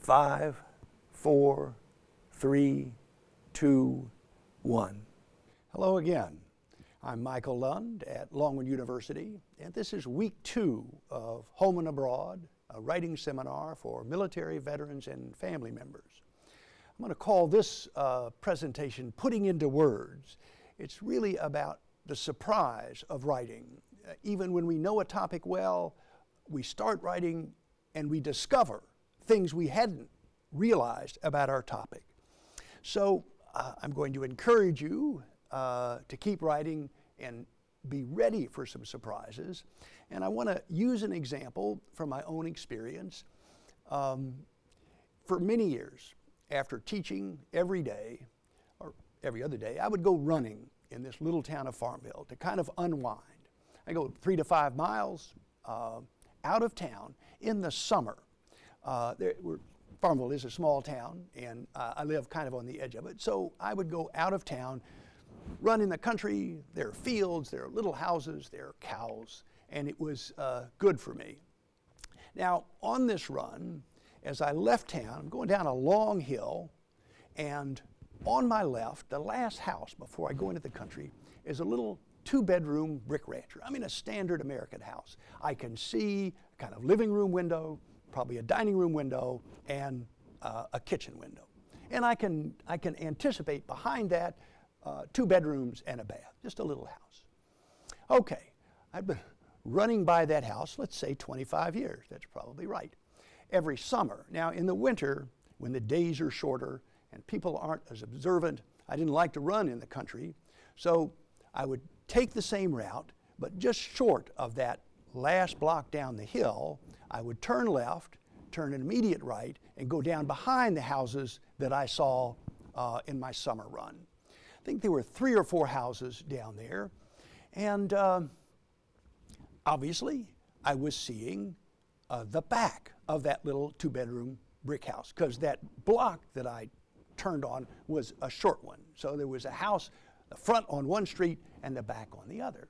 5, 4, 3, 2, 1. Hello again. I'm Michael Lund at Longwood University, and this is week 2 of Home and Abroad, a writing seminar for military veterans and family members. I'm going to call this presentation Putting into Words. It's really about the surprise of writing. Even when we know a topic well, we start writing and we discover things we hadn't realized about our topic. So I'm going to encourage you to keep writing and be ready for some surprises. And I want to use an example from my own experience. For many years, after teaching every day, or every other day, I would go running in this little town of Farmville to kind of unwind. I go 3 to 5 miles out of town in the summer. Farmville is a small town, and I live kind of on the edge of it. So I would go out of town, run in the country. There are fields, there are little houses, there are cows, and it was good for me. Now, on this run, as I left town, I'm going down a long hill, and on my left, the last house before I go into the country is a little 2-bedroom brick rancher. I mean, a standard American house. I can see a kind of living room window, probably a dining room window, and a kitchen window. And I can anticipate behind that 2 bedrooms and a bath, just a little house. Okay, I've been running by that house, let's say 25 years, that's probably right, every summer. Now in the winter, when the days are shorter and people aren't as observant, I didn't like to run in the country, so I would take the same route, but just short of that last block down the hill, I would turn left, turn an immediate right, and go down behind the houses that I saw in my summer run. I think there were 3 or 4 houses down there, and obviously I was seeing the back of that little 2-bedroom brick house, because that block that I turned on was a short one. So there was a house, the front on one street and the back on the other.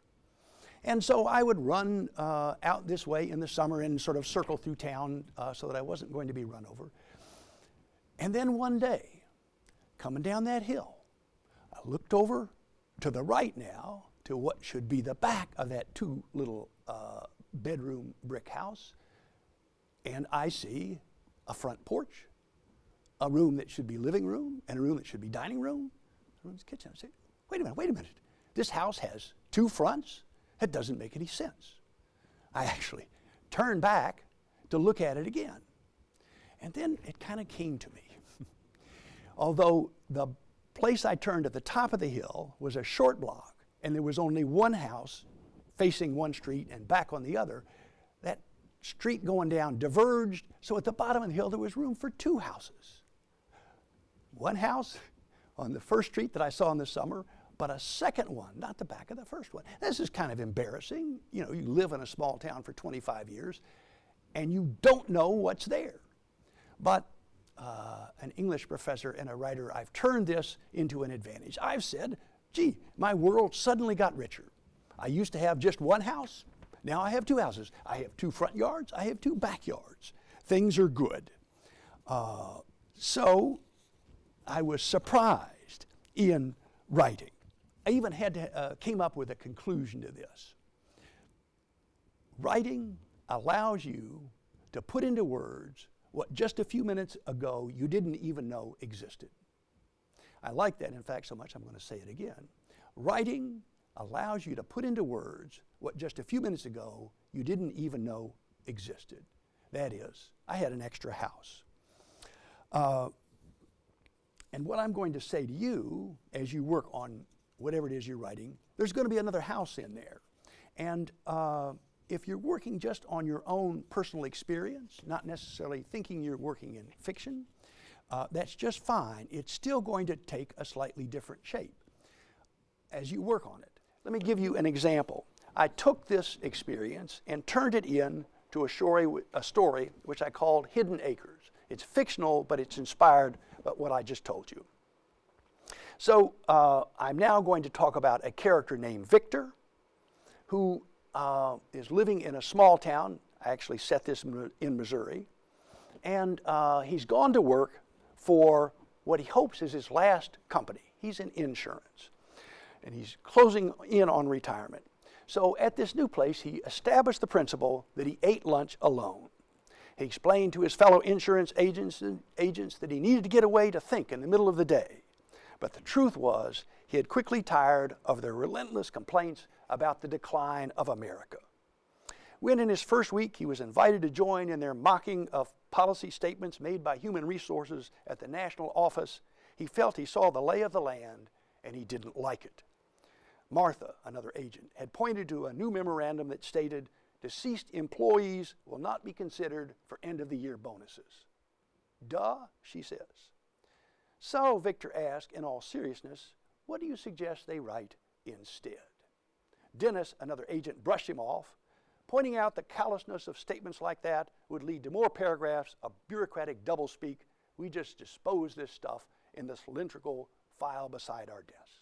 And so I would run out this way in the summer and sort of circle through town so that I wasn't going to be run over. And then one day, coming down that hill, I looked over to the right now to what should be the back of that 2 little bedroom brick house, and I see a front porch, a room that should be living room, and a room that should be dining room, a room's kitchen. I say, wait a minute, this house has 2 fronts? That doesn't make any sense. I actually turned back to look at it again. And then it kind of came to me. Although the place I turned at the top of the hill was a short block, and there was only one house facing one street and back on the other, that street going down diverged, so at the bottom of the hill there was room for 2 houses. One house on the first street that I saw in the summer, but a second one, not the back of the first one. This is kind of embarrassing. You know, you live in a small town for 25 years and you don't know what's there. But an English professor and a writer, I've turned this into an advantage. I've said, gee, my world suddenly got richer. I used to have just one house. Now I have 2 houses. I have 2 front yards. I have 2 backyards. Things are good. So I was surprised in writing. I even came up with a conclusion to this. Writing allows you to put into words what just a few minutes ago you didn't even know existed. I like that, in fact, so much I'm going to say it again. Writing allows you to put into words what just a few minutes ago you didn't even know existed. That is, I had an extra house. And what I'm going to say to you as you work on whatever it is you're writing, there's going to be another house in there. And if you're working just on your own personal experience, not necessarily thinking you're working in fiction, that's just fine. It's still going to take a slightly different shape as you work on it. Let me give you an example. I took this experience and turned it into a story which I called Hidden Acres. It's fictional, but it's inspired by what I just told you. So I'm now going to talk about a character named Victor, who is living in a small town. I actually set this in Missouri. And he's gone to work for what he hopes is his last company. He's in insurance, and he's closing in on retirement. So at this new place, he established the principle that he ate lunch alone. He explained to his fellow insurance agents that he needed to get away to think in the middle of the day. But the truth was, he had quickly tired of their relentless complaints about the decline of America. When in his first week he was invited to join in their mocking of policy statements made by Human Resources at the national office, he felt he saw the lay of the land and he didn't like it. Martha, another agent, had pointed to a new memorandum that stated, "Deceased employees will not be considered for end-of-the-year bonuses." "Duh," she says. So Victor asked, in all seriousness, "What do you suggest they write instead?" Dennis, another agent, brushed him off, pointing out the callousness of statements like that would lead to more paragraphs of bureaucratic doublespeak. We just dispose this stuff in the cylindrical file beside our desk.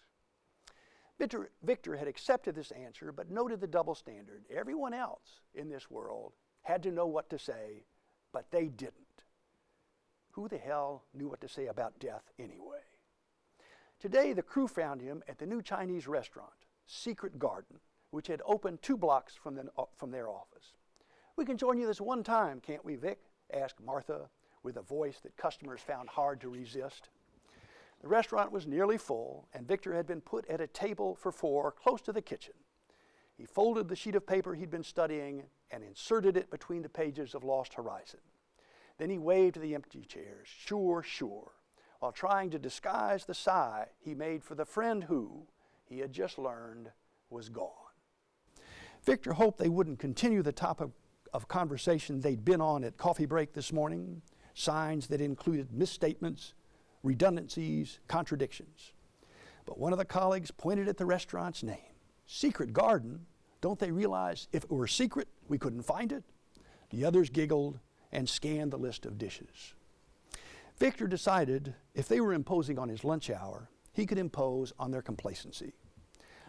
Victor had accepted this answer, but noted the double standard. Everyone else in this world had to know what to say, but they didn't. Who the hell knew what to say about death anyway? Today, the crew found him at the new Chinese restaurant, Secret Garden, which had opened 2 blocks from their office. "We can join you this one time, can't we, Vic?" asked Martha, with a voice that customers found hard to resist. The restaurant was nearly full, and Victor had been put at a table for 4 close to the kitchen. He folded the sheet of paper he'd been studying and inserted it between the pages of Lost Horizon. Then he waved to the empty chairs, "Sure, sure," while trying to disguise the sigh he made for the friend who, he had just learned, was gone. Victor hoped they wouldn't continue the topic of conversation they'd been on at coffee break this morning, signs that included misstatements, redundancies, contradictions. But one of the colleagues pointed at the restaurant's name. "Secret Garden? Don't they realize if it were secret, we couldn't find it?" The others giggled and scanned the list of dishes. Victor decided if they were imposing on his lunch hour, he could impose on their complacency.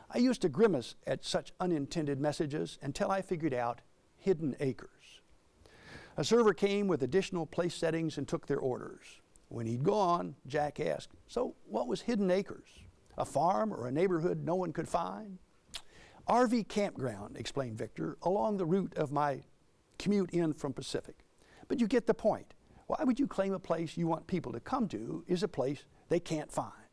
I used to grimace at such unintended messages until I figured out hidden acres. A server came with additional place settings and took their orders. When he'd gone, Jack asked, "So what was hidden acres? A farm or a neighborhood no one could find?" "RV campground," explained Victor, "along the route of my commute in from Pacific. But you get the point. Why would you claim a place you want people to come to is a place they can't find?"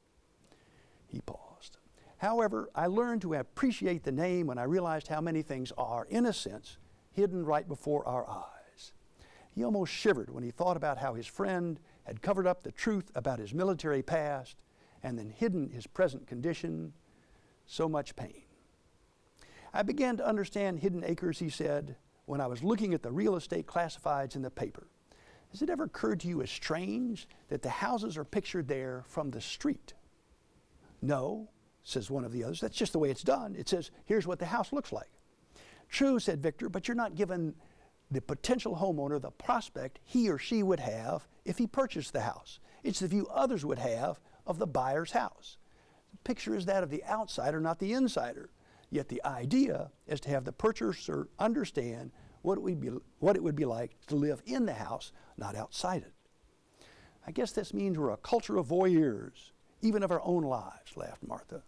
He paused. "However, I learned to appreciate the name when I realized how many things are, in a sense, hidden right before our eyes." He almost shivered when he thought about how his friend had covered up the truth about his military past and then hidden his present condition. So much pain. "I began to understand hidden acres," he said, "when I was looking at the real estate classifieds in the paper. Has it ever occurred to you as strange that the houses are pictured there from the street?" "No," says one of the others. "That's just the way it's done. It says, here's what the house looks like." "True," said Victor, "but you're not giving the potential homeowner the prospect he or she would have if he purchased the house. It's the view others would have of the buyer's house. The picture is that of the outsider, not the insider. Yet the idea is to have the purchaser understand what it would be like to live in the house, not outside it." "I guess this means we're a culture of voyeurs, even of our own lives," laughed Martha.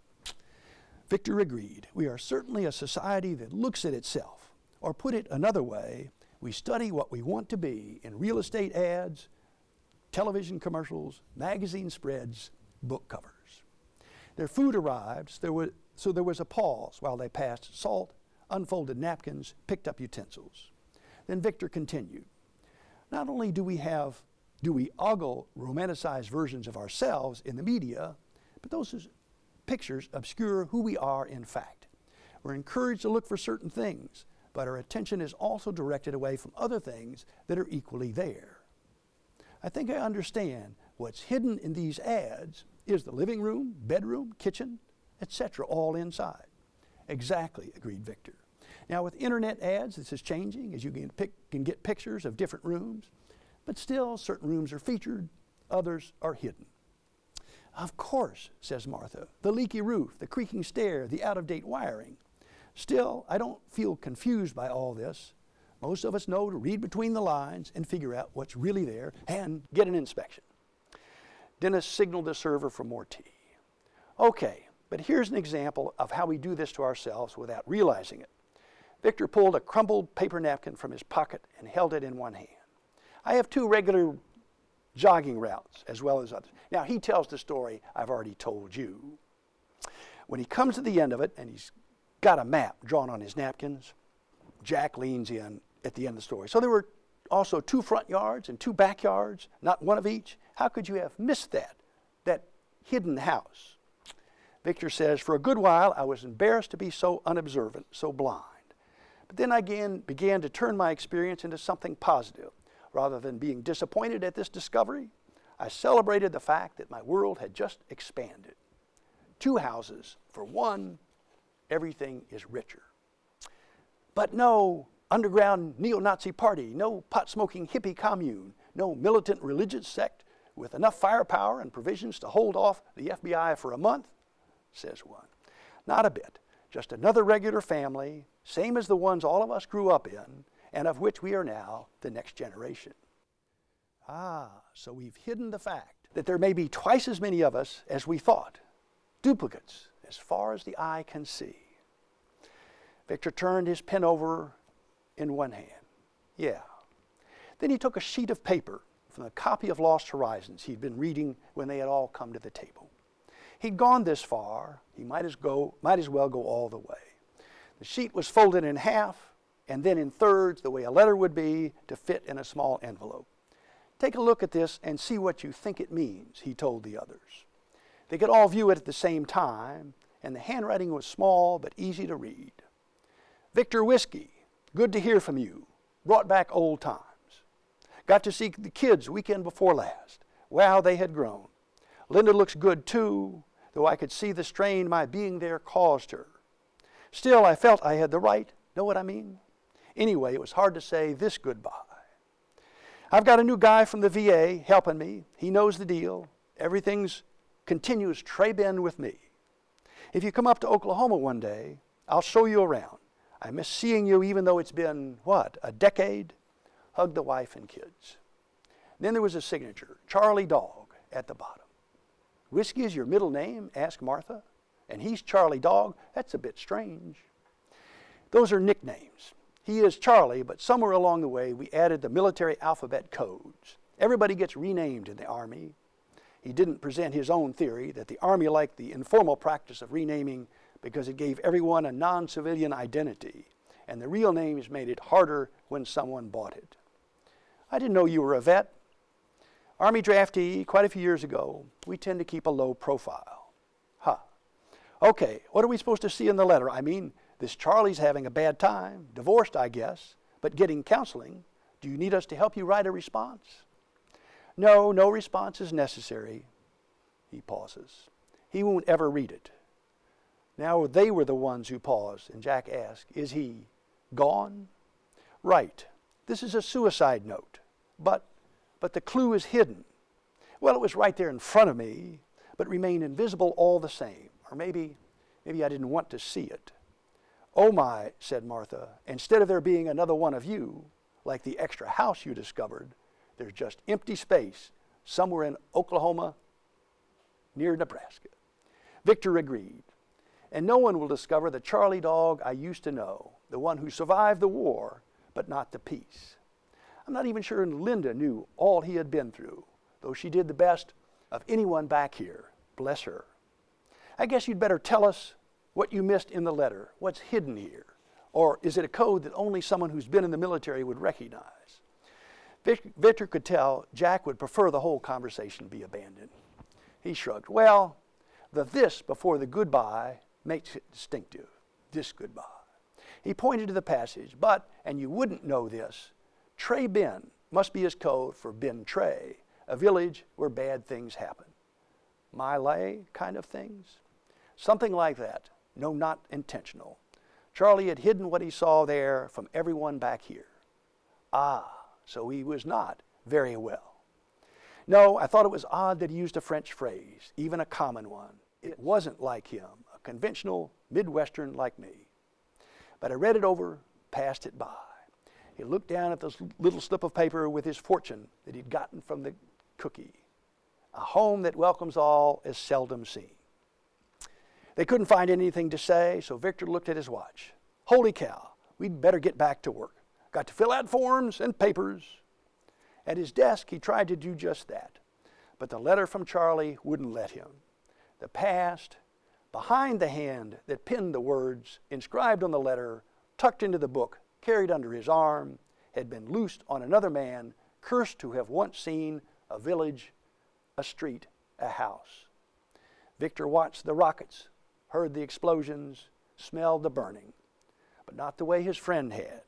Victor agreed. "We are certainly a society that looks at itself. Or put it another way, we study what we want to be in real estate ads, television commercials, magazine spreads, book covers." Their food arrived, so there was a pause while they passed salt, unfolded napkins, picked up utensils. Then Victor continued, "Not only do we ogle romanticized versions of ourselves in the media, but those pictures obscure who we are in fact. We're encouraged to look for certain things, but our attention is also directed away from other things that are equally there. I think I understand what's hidden in these ads is the living room, bedroom, kitchen, etc., all inside." "Exactly," agreed Victor. "Now with internet ads, this is changing as you can get pictures of different rooms, but still certain rooms are featured, others are hidden." "Of course," says Martha, "the leaky roof, the creaking stair, the out-of-date wiring. Still, I don't feel confused by all this. Most of us know to read between the lines and figure out what's really there and get an inspection. Dennis signaled the server for more tea. Okay, but here's an example of how we do this to ourselves without realizing it. Victor pulled a crumpled paper napkin from his pocket and held it in one hand. I have 2 regular jogging routes as well as others. Now, he tells the story I've already told you. When he comes to the end of it and he's got a map drawn on his napkins, Jack leans in at the end of the story. So there were also 2 front yards and 2 backyards, not one of each. How could you have missed that hidden house? Victor says, for a good while I was embarrassed to be so unobservant, so blind. But then I began to turn my experience into something positive. Rather than being disappointed at this discovery, I celebrated the fact that my world had just expanded. 2 houses for 1, everything is richer. But no underground neo-Nazi party, no pot-smoking hippie commune, no militant religious sect with enough firepower and provisions to hold off the FBI for a month, says one. Not a bit. Just another regular family, same as the ones all of us grew up in, and of which we are now the next generation. So we've hidden the fact that there may be twice as many of us as we thought. Duplicates as far as the eye can see. Victor turned his pen over in one hand. Yeah. Then he took a sheet of paper from the copy of Lost Horizons he'd been reading when they had all come to the table. He'd gone this far, he might as well go all the way. The sheet was folded in half and then in thirds the way a letter would be to fit in a small envelope. Take a look at this and see what you think it means, he told the others. They could all view it at the same time, and the handwriting was small but easy to read. Victor Whiskey, good to hear from you. Brought back old times. Got to see the kids weekend before last. Wow, they had grown. Linda looks good too, though I could see the strain my being there caused her. Still, I felt I had the right, know what I mean? Anyway, it was hard to say this goodbye. I've got a new guy from the VA helping me. He knows the deal. Everything's continues Trey Bend with me. If you come up to Oklahoma one day, I'll show you around. I miss seeing you even though it's been, a decade? Hug the wife and kids. Then there was a signature, Charlie Dog, at the bottom. Whiskey is your middle name? Asked Martha. And he's Charlie Dog? That's a bit strange. Those are nicknames. He is Charlie, but somewhere along the way we added the military alphabet codes. Everybody gets renamed in the Army. He didn't present his own theory that the Army liked the informal practice of renaming because it gave everyone a non-civilian identity, and the real names made it harder when someone bought it. I didn't know you were a vet. Army draftee, quite a few years ago. We tend to keep a low profile. Okay, what are we supposed to see in the letter? I mean, this Charlie's having a bad time, divorced, I guess, but getting counseling. Do you need us to help you write a response? No response is necessary. He pauses. He won't ever read it. Now they were the ones who paused, and Jack asked, is he gone? Right. This is a suicide note, but the clue is hidden. Well, it was right there in front of me, but remained invisible all the same. Or maybe I didn't want to see it. Oh my, said Martha, instead of there being another one of you, like the extra house you discovered, there's just empty space somewhere in Oklahoma near Nebraska. Victor agreed. And no one will discover the Charlie Dog I used to know, the one who survived the war, but not the peace. I'm not even sure Linda knew all he had been through, though she did the best of anyone back here. Bless her. I guess you'd better tell us what you missed in the letter, what's hidden here. Or is it a code that only someone who's been in the military would recognize? Victor could tell Jack would prefer the whole conversation be abandoned. He shrugged. Well, the this before the goodbye makes it distinctive. This goodbye. He pointed to the passage, but, and you wouldn't know this, Trey Bend must be his code for Ben Trey, a village where bad things happen. My lay kind of things? Something like that. No, not intentional. Charlie had hidden what he saw there from everyone back here. So he was not very well. No, I thought it was odd that he used a French phrase, even a common one. It wasn't like him, a conventional Midwestern like me. But I read it over, passed it by. He looked down at this little slip of paper with his fortune that he'd gotten from the cookie. A home that welcomes all is seldom seen. They couldn't find anything to say, so Victor looked at his watch. Holy cow, we'd better get back to work. Got to fill out forms and papers. At his desk, he tried to do just that, but the letter from Charlie wouldn't let him. The past, behind the hand that penned the words, inscribed on the letter, tucked into the book, carried under his arm, had been loosed on another man, cursed to have once seen a village, a street, a house. Victor watched the rockets, heard the explosions, smelled the burning, but not the way his friend had.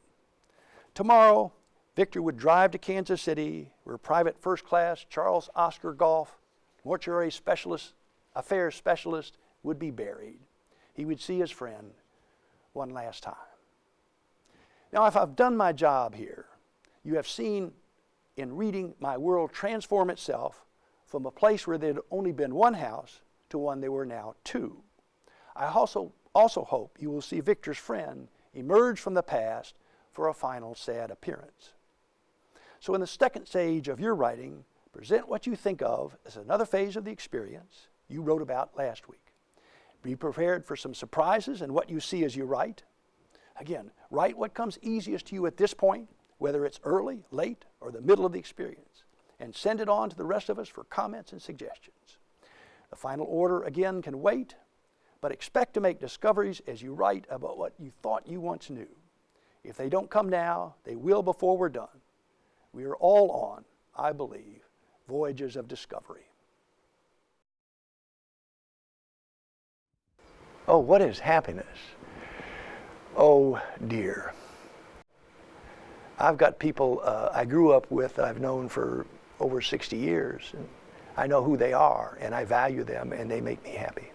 Tomorrow, Victor would drive to Kansas City, where private first-class Charles Oscar Goff, mortuary specialist, affairs specialist, would be buried. He would see his friend one last time. Now, if I've done my job here, you have seen in reading my world transform itself from a place where there had only been one house to one there were now two. I also hope you will see Victor's friend emerge from the past for a final sad appearance. So in the second stage of your writing, present what you think of as another phase of the experience you wrote about last week. Be prepared for some surprises in what you see as you write. Again, write what comes easiest to you at this point, whether it's early, late, or the middle of the experience, and send it on to the rest of us for comments and suggestions. The final order, again, can wait, but expect to make discoveries as you write about what you thought you once knew. If they don't come now, they will before we're done. We are all on, I believe, voyages of discovery. Oh, what is happiness? Oh, dear. I've got people I grew up with that I've known for over 60 years. And I know who they are, and I value them, and they make me happy.